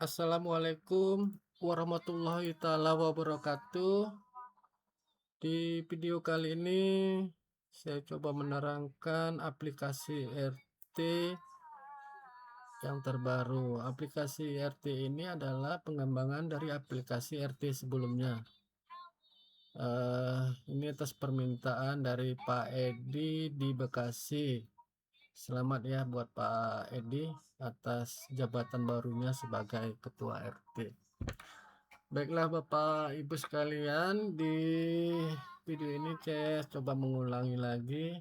Assalamualaikum warahmatullahi taala wabarakatuh. Di video kali ini saya coba menerangkan aplikasi RT yang terbaru. Aplikasi RT ini adalah pengembangan dari aplikasi RT sebelumnya. Ini atas permintaan dari Pak Edi di Bekasi. Selamat ya buat Pak Edi atas jabatan barunya sebagai Ketua RT. Baiklah Bapak Ibu sekalian, di video ini saya coba mengulangi lagi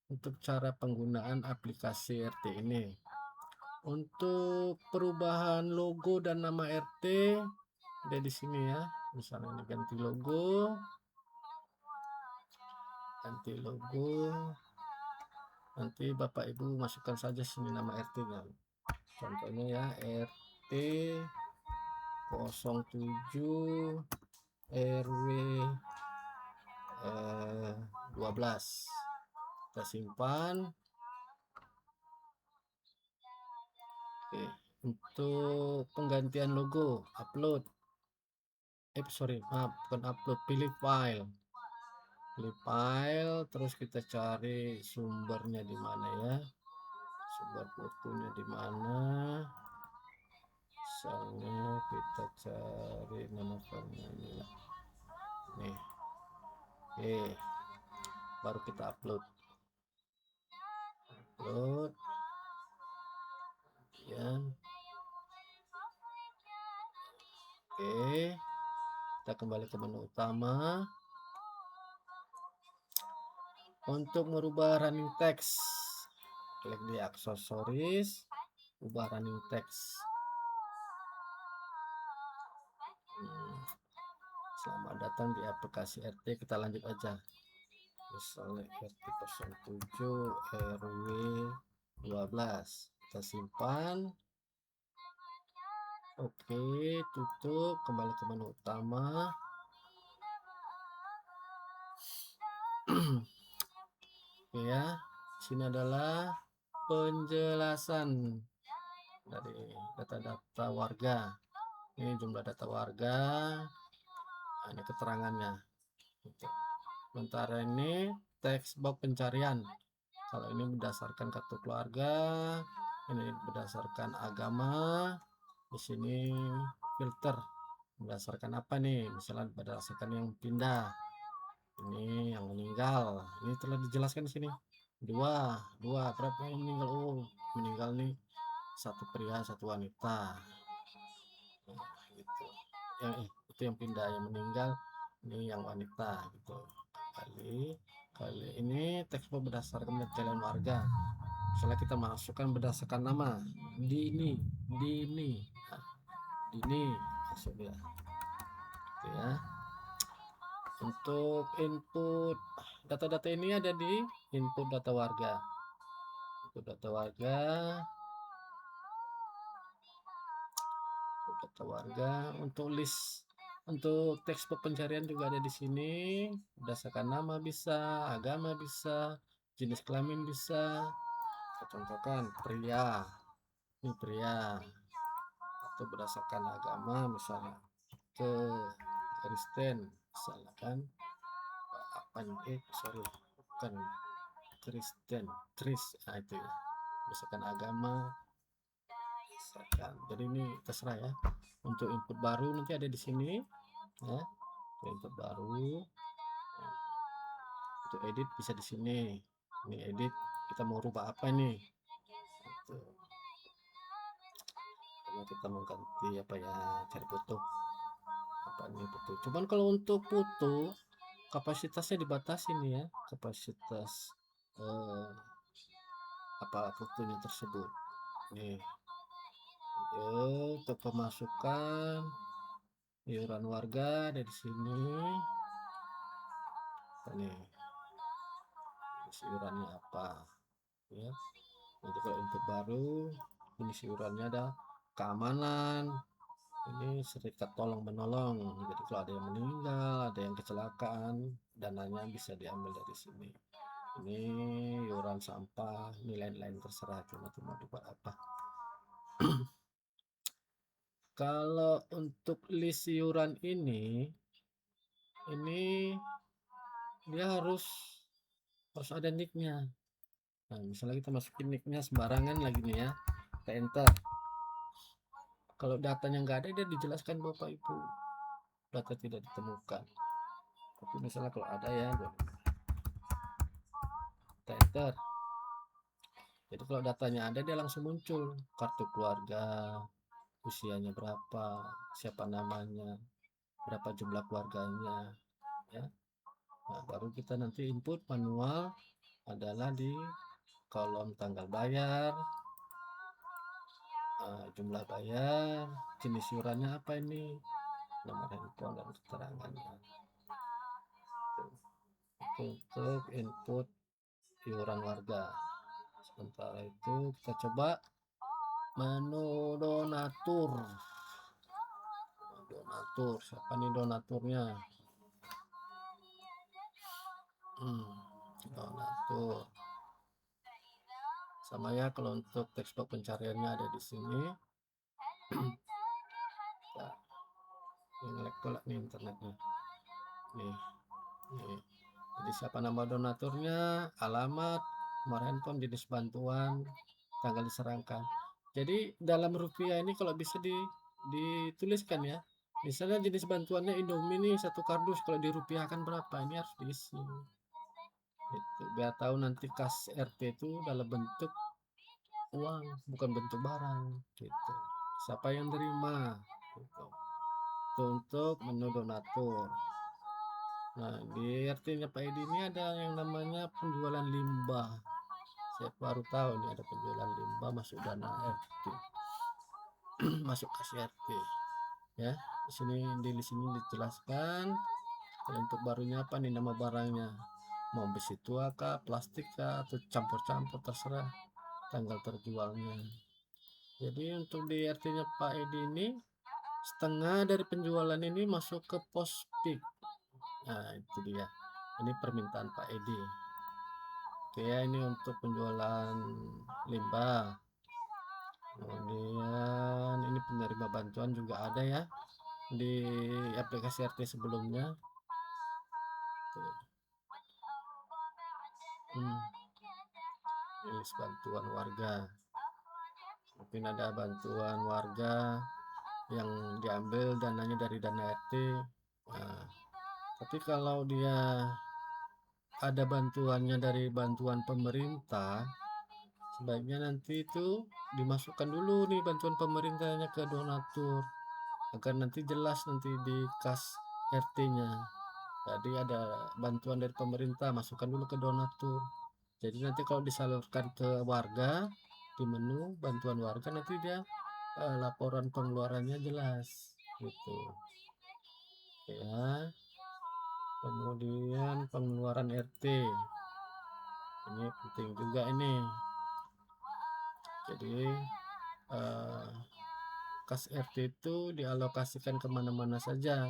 untuk cara penggunaan aplikasi RT ini. Untuk perubahan logo dan nama RT ada di sini ya. Misalnya ini ganti logo, nanti Bapak Ibu masukkan saja sini nama RT-nya. Contohnya ya RT 07 RW 12. Kita simpan. Oke, untuk penggantian logo upload, bukan upload, pilih file, terus kita cari sumbernya di mana ya, sumber fotonya di mana. Misalnya kita cari nama filenya ini, nih. Oke, baru kita upload kemudian oke, kita kembali ke menu utama. Untuk merubah running text, klik di aksesoris, ubah running text. Selamat datang di aplikasi RT. Kita lanjut aja. Misalnya RT 07 RW 12. Kita simpan. Oke, tutup, kembali ke menu utama. Ya, sini adalah penjelasan dari data-data warga. Ini jumlah data warga, ini keterangannya. Sementara ini teks box pencarian. Kalau ini berdasarkan kartu keluarga, ini berdasarkan agama. Di sini filter berdasarkan apa nih? Misalnya berdasarkan yang pindah. Ini yang meninggal. Ini telah dijelaskan di sini. Dua berapa yang meninggal? Oh, meninggal nih satu pria, satu wanita. Nah, gitu. Itu yang pindah, yang meninggal ini yang wanita gitu. Kali ini teks berdasarkan pencarian warga. Misalnya kita masukkan berdasarkan nama Dini, nah, Dini masuk ya. Gitu ya. Untuk input data-data ini ada di input data warga. Input data warga untuk list, untuk teks pencarian juga ada di sini. Berdasarkan nama bisa, agama bisa, jenis kelamin bisa. Kita contohkan pria, ini pria, atau berdasarkan agama misalnya ke Kristen, misalkan apa nih? Bukan Kristen, nah itu ya. Berdasarkan agama, misalkan. Jadi ini terserah ya. Untuk input baru nanti ada di sini ya. Input baru. Untuk edit bisa di sini. Ini edit, kita mau rubah apa nih? Gitu. Karena kita mau ganti apa ya, cari foto. Apa nih foto? Cuman kalau untuk foto kapasitasnya dibatasi nih ya, kapasitas apa fotonya tersebut. Nih. Untuk pemasukan iuran warga ada di sini. Nih, iurannya apa ya. Untuk kalau input baru, ini iurannya ada keamanan, ini serikat tolong menolong. Jadi kalau ada yang meninggal, ada yang kecelakaan, dananya bisa diambil dari sini. Ini iuran sampah, nilai lain terserah, cuma dibuat apa. Kalau untuk list iuran ini dia harus ada nicknya. Nah, misalnya kita masukin nicknya sembarangan lagi nih ya, kita enter. Kalau datanya nggak ada, dia dijelaskan Bapak Ibu, data tidak ditemukan. Tapi misalnya kalau ada ya, kita enter. Jadi kalau datanya ada, dia langsung muncul kartu keluarga, usianya berapa, siapa namanya, berapa jumlah keluarganya, ya. Nah, baru kita nanti input manual adalah di kolom tanggal bayar, jumlah bayar, jenis iurannya apa ini, nomor handphone dan keterangannya. Untuk input iuran warga. Sementara itu kita coba menu donatur. Siapa nih donaturnya? Donatur. Sama ya, kalau untuk teks box pencariannya ada di sini. Nah, ini lag pula nih internetnya. Nih. Jadi siapa nama donaturnya, alamat, nomor handphone, jenis bantuan, tanggal diserahkan. Jadi dalam rupiah ini kalau bisa dituliskan ya. Misalnya jenis bantuannya Indomie nih 1 kardus, kalau dirupiahkan berapa, ini harus diisi. Itu biar tahu nanti kas RT itu dalam bentuk uang, bukan bentuk barang gitu. Siapa yang terima gitu. Itu untuk menu donatur. Nah, di RT-nya Pak Edi ini ada yang namanya penjualan limbah. Saya baru tahu nih ada penjualan limbah masuk dana RT. Masuk kas RT. Ya, di sini dijelaskan untuk barunya apa nih nama barangnya. Mau besi tua kah, plastik kah, atau campur-campur terserah, tanggal terjualnya. Jadi untuk di RT-nya Pak Edi ini setengah dari penjualan ini masuk ke pos pik. Nah, itu dia. Ini permintaan Pak Edi. Oke ya, ini untuk penjualan limbah. Kemudian ini penerima bantuan juga ada ya di aplikasi RT sebelumnya. Tuh. List bantuan warga. Mungkin ada bantuan warga yang diambil dananya dari dana RT. Nah, tapi kalau dia ada bantuannya dari bantuan pemerintah, sebaiknya nanti itu dimasukkan dulu nih bantuan pemerintahnya ke donatur, agar nanti jelas nanti di kas RT-nya. Jadi ada bantuan dari pemerintah, masukkan dulu ke donatur. Jadi nanti kalau disalurkan ke warga di menu bantuan warga, nanti dia laporan pengeluarannya jelas gitu ya. Kemudian pengeluaran RT ini penting juga ini. Jadi kas RT itu dialokasikan kemana-mana saja.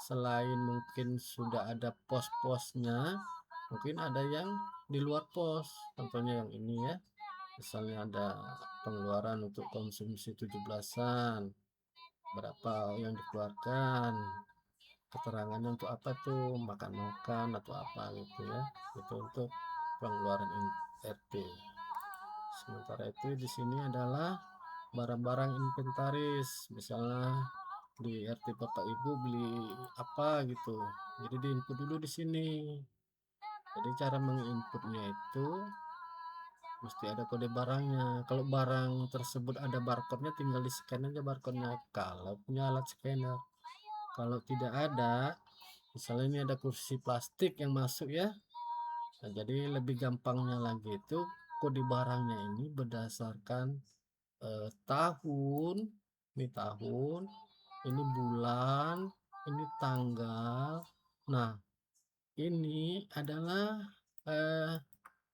Selain mungkin sudah ada pos-posnya, mungkin ada yang di luar pos. Contohnya yang ini ya, misalnya ada pengeluaran untuk konsumsi 17-an, berapa yang dikeluarkan, keterangannya untuk apa tuh, makan-makan atau apa gitu ya. Itu untuk pengeluaran RT. Sementara itu di sini adalah barang-barang inventaris, misalnya di RT Bapak Ibu beli apa gitu, jadi diinput dulu di sini. Jadi cara menginputnya itu mesti ada kode barangnya. Kalau barang tersebut ada barcode-nya, tinggal di scan aja barcode-nya kalau punya alat scanner. Kalau tidak ada, misalnya ini ada kursi plastik yang masuk ya, nah, jadi lebih gampangnya lagi itu kode barangnya ini berdasarkan tahun, ini bulan, ini tanggal. Nah, ini adalah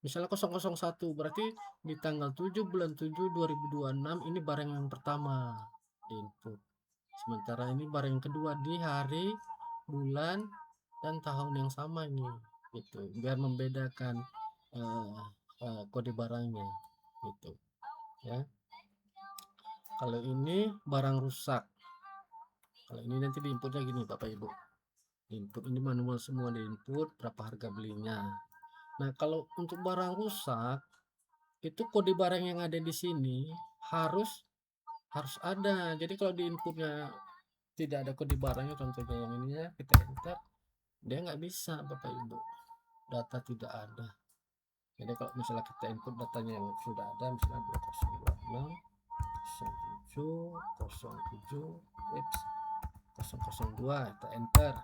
misalnya 001, berarti di tanggal 7 bulan 7 2026 ini barang yang pertama diinput. Sementara ini barang yang kedua di hari, bulan, dan tahun yang sama ini gitu, biar membedakan kode barangnya gitu ya. Kalau ini barang rusak, Kalau ini nanti di inputnya gini Bapak Ibu, input ini manual semua, di input berapa harga belinya. Nah kalau untuk barang rusak itu kode barang yang ada di sini harus ada. Jadi kalau di inputnya tidak ada kode barangnya, contohnya yang ini ya, kita enter, dia nggak bisa Bapak Ibu, data tidak ada. Jadi kalau misalnya kita input datanya yang sudah ada, misalnya 2026 07 002, kita enter,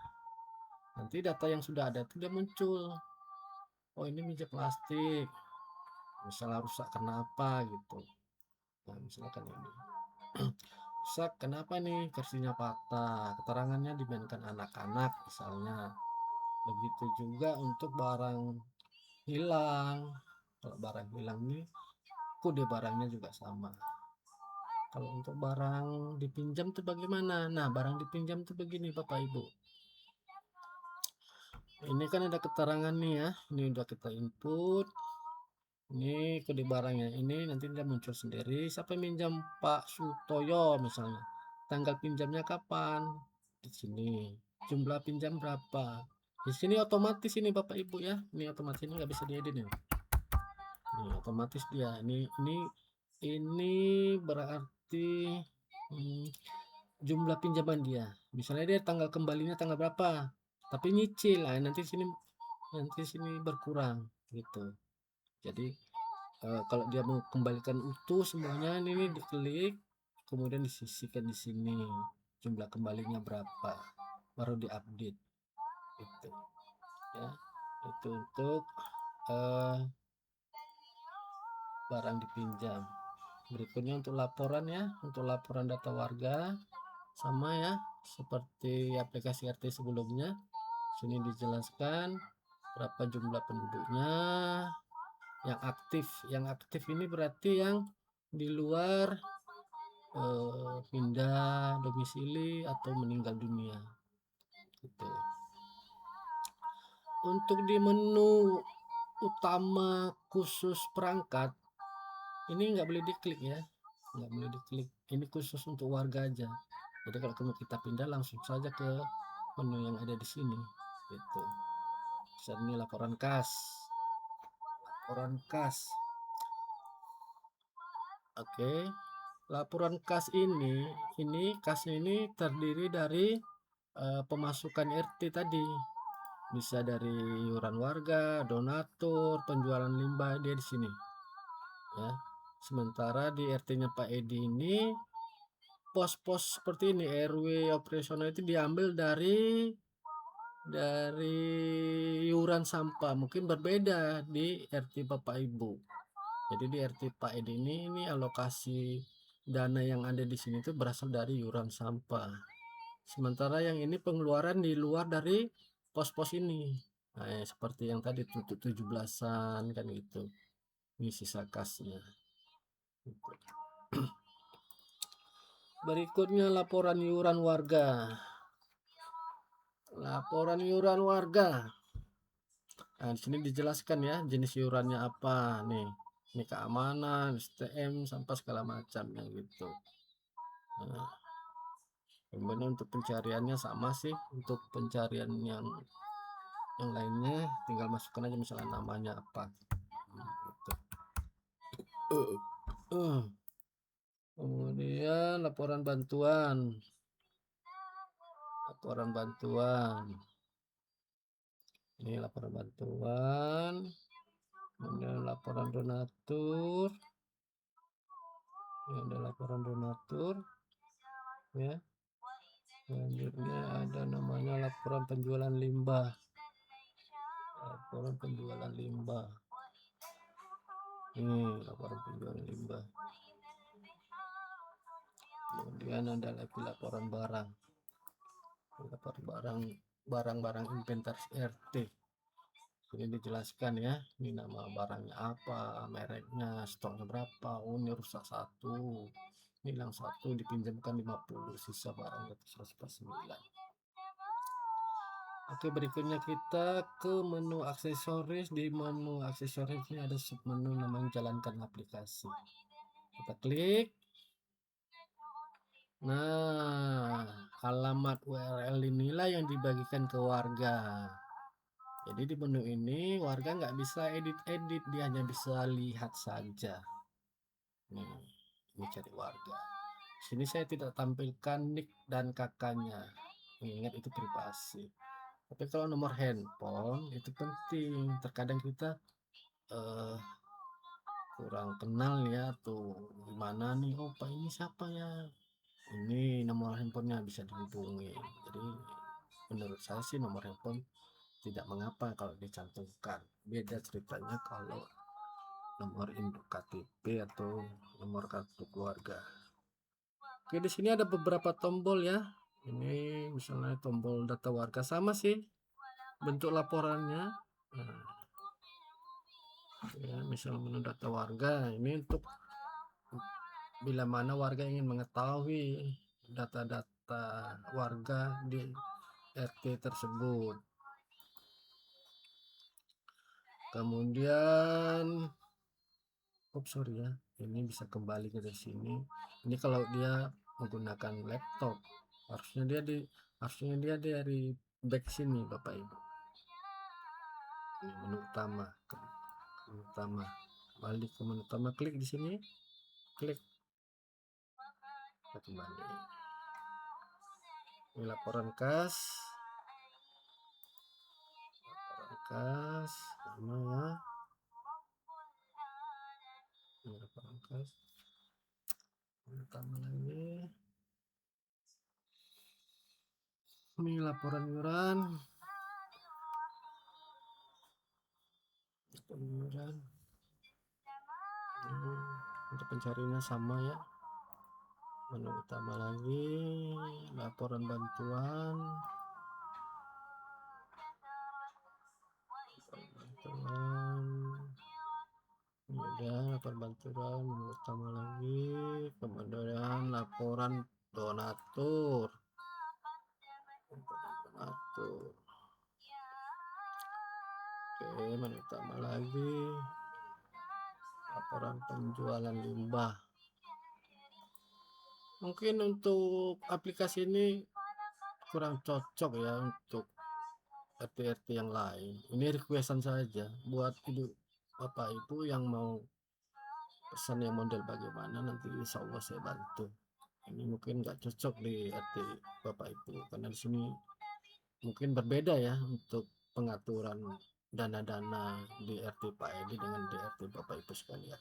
nanti data yang sudah ada itu dia muncul. Oh ini meja plastik, misalnya rusak kenapa gitu. Nah misalkan ini rusak kenapa nih, kursinya patah, keterangannya dimainkan anak-anak misalnya. Begitu juga untuk barang hilang, kalau barang hilang nih kode barangnya juga sama. Kalau untuk barang dipinjam tuh bagaimana? Nah barang dipinjam tuh begini Bapak Ibu, ini kan ada keterangan nih ya, ini udah kita input, ini kode barangnya, ini nanti dia muncul sendiri. Siapa minjam? Pak Sutoyo misalnya, tanggal pinjamnya kapan, di sini, jumlah pinjam berapa, di sini otomatis ini Bapak Ibu ya, ini otomatis, ini nggak bisa diedit nih. Ini otomatis dia, ini berarti jumlah pinjaman dia, misalnya dia tanggal kembalinya tanggal berapa, tapi nyicil, nah nanti sini berkurang gitu. Jadi kalau dia mau kembalikan utuh semuanya, ini diklik kemudian disisihkan di sini jumlah kembalinya berapa, baru diupdate gitu ya. Itu untuk barang dipinjam. Berikutnya untuk laporan ya, untuk laporan data warga sama ya seperti aplikasi RT sebelumnya. Sini dijelaskan berapa jumlah penduduknya, yang aktif ini berarti yang di luar pindah domisili atau meninggal dunia gitu. Untuk di menu utama khusus perangkat ini nggak boleh diklik ya, nggak boleh diklik, ini khusus untuk warga aja. Jadi kalau kita pindah langsung saja ke menu yang ada di sini gitu. Ini laporan kas, oke. Laporan kas ini kasnya ini terdiri dari pemasukan RT tadi, bisa dari iuran warga, donatur, penjualan limbah, dia di sini ya. Sementara di RT-nya Pak Edi ini pos-pos seperti ini, RW operasional itu diambil dari iuran sampah, mungkin berbeda di RT Bapak Ibu. Jadi di RT Pak Edi ini alokasi dana yang ada di sini itu berasal dari iuran sampah. Sementara yang ini pengeluaran di luar dari pos-pos ini. Nah, seperti yang tadi tutup 17-an kan gitu. Ini sisa kasnya. Gitu. Berikutnya laporan iuran warga. Laporan iuran warga. Nah, di sini dijelaskan ya jenis iurannya apa nih. Ini keamanan, STM, sampah segala macamnya gitu. Nah, kemudian untuk pencariannya sama sih, untuk pencarian yang lainnya tinggal masukkan aja misalnya namanya apa gitu. Kemudian laporan bantuan, ini laporan bantuan, kemudian laporan donatur, ini ada laporan donatur ya. Selanjutnya ada namanya laporan penjualan limbah, ini laporan penjualan limbah. Kemudian ada lagi laporan barang inventaris RT. Ini dijelaskan ya, ini nama barangnya apa, mereknya, stoknya berapa, oh ini rusak 1, ini hilang 1, dipinjamkan 50, sisa barang 149. Oke, berikutnya kita ke menu aksesoris. Di menu aksesoris ini ada submenu namanya jalankan aplikasi. Kita klik. Nah, alamat URL inilah yang dibagikan ke warga. Jadi di menu ini warga nggak bisa edit-edit, dia hanya bisa lihat saja. Nih, ini cari warga. Sini saya tidak tampilkan nick dan kakaknya, mengingat itu privasi. Tapi kalau nomor handphone itu penting. Terkadang kita eh, kurang kenal ya tuh gimana nih, oh Pak ini siapa ya, ini nomor handphonenya bisa dihubungi. Jadi menurut saya sih nomor handphone tidak mengapa kalau dicantumkan. Beda ceritanya kalau nomor induk KTP atau nomor kartu keluarga. Oke, di sini ada beberapa tombol ya. Ini misalnya tombol data warga, sama sih bentuk laporannya. Nah, ya, misal menu data warga ini untuk bila mana warga ingin mengetahui data-data warga di RT tersebut. Kemudian sorry ya, ini bisa kembali ke sini. Ini kalau dia menggunakan laptop, harusnya dia dari back sini Bapak Ibu. Ini menu utama, menu utama. Balik ke menu utama, klik di sini, klik kembali. Ini laporan kas, mana ya, ini laporan kas, utama lagi, ini laporan iuran, untuk pencariannya sama ya. Menu utama lagi, laporan bantuan, kemudian laporan bantuan, menu utama lagi, kemudian laporan donatur, oke, menu utama lagi, laporan penjualan limbah. Mungkin untuk aplikasi ini kurang cocok ya untuk RT-RT yang lain. Ini requestan saja buat Bapak Ibu yang mau pesan yang model bagaimana, nanti insya Allah saya bantu. Ini mungkin nggak cocok di RT Bapak Ibu karena di sini mungkin berbeda ya untuk pengaturan dana-dana di RT Pak Edi dengan di RT Bapak Ibu sekalian.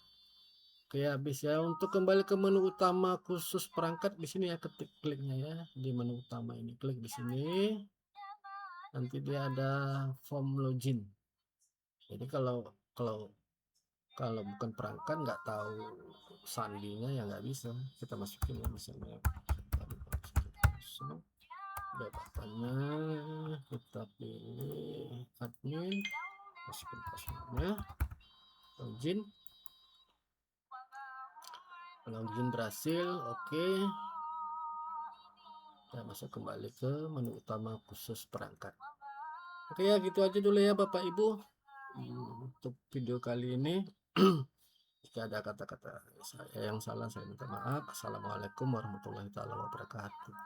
Oke, habis ya. Untuk kembali ke menu utama khusus perangkat, di sini ya, ketik kliknya ya di menu utama ini, klik di sini. Nanti dia ada form login. Jadi kalau bukan perangkat nggak tahu sandinya ya nggak bisa kita masukin ya, misalnya jabatannya kita pilih admin, masukin passwordnya, login berhasil, oke. Kita masuk kembali ke menu utama khusus perangkat. Oke ya, gitu aja dulu ya Bapak Ibu untuk video kali ini. Jika ada kata-kata saya yang salah, saya minta maaf. Assalamualaikum warahmatullahi wabarakatuh.